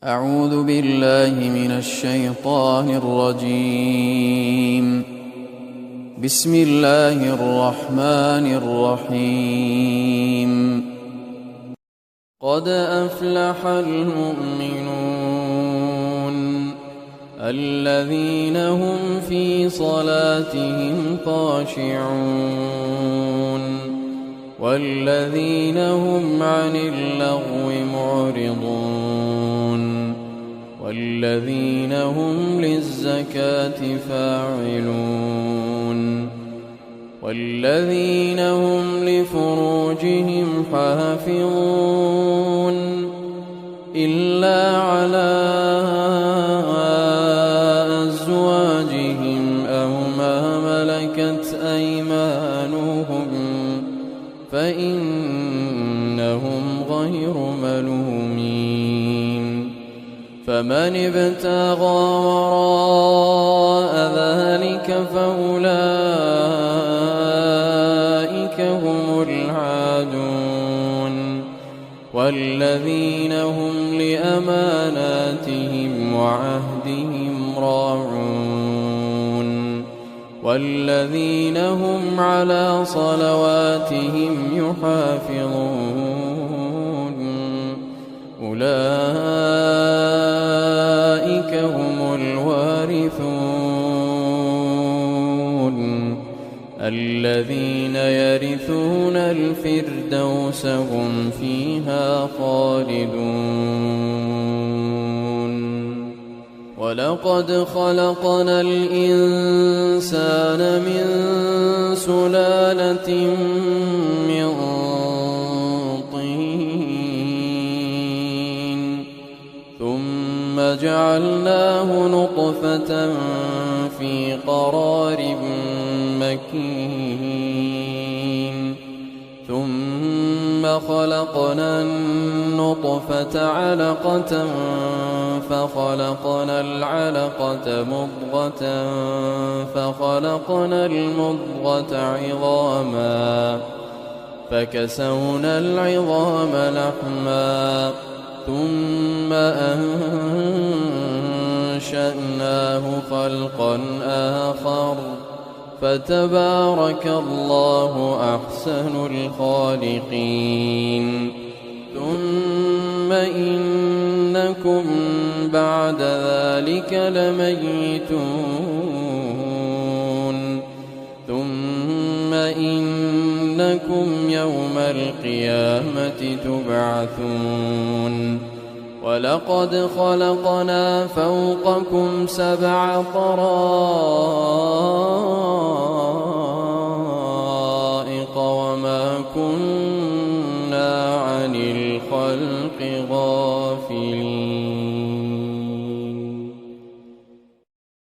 أعوذ بالله من الشيطان الرجيم. بسم الله الرحمن الرحيم. قد أفلح المؤمنون الذين هم في صلاتهم خاشعون والذين هم عن اللغو معرضون والذين هم للزكاة فاعلون والذين هم لفروجهم حافظون إلا على أزواجهم أو ما ملكت أيمانهم فإنهم غير ملومين. فمن ابتغى وراء ذلك فأولئك هم العادون والذين هم لأماناتهم وعهدهم راعون والذين هم على صلواتهم يحافظون أولئك هم الوارثون الذين يرثون الفردوس هم فيها خالدون. ولقد خلقنا الإنسان من سلالة من طين ثم جعلناه نطفة في قرار مكين ثم خلقنا النطفة علقة فخلقنا العلقة مضغة فخلقنا المضغة عظاما فكسونا العظام لحما ثم أنشأناه خلقا آخر فتبارك الله أحسن الخالقين. ثم إنكم بعد ذلك لميتون ثم إنكم يوم القيامة تبعثون. ولقد خلقنا فوقكم 7 طرائق وما كنا عن الخلق غافلين.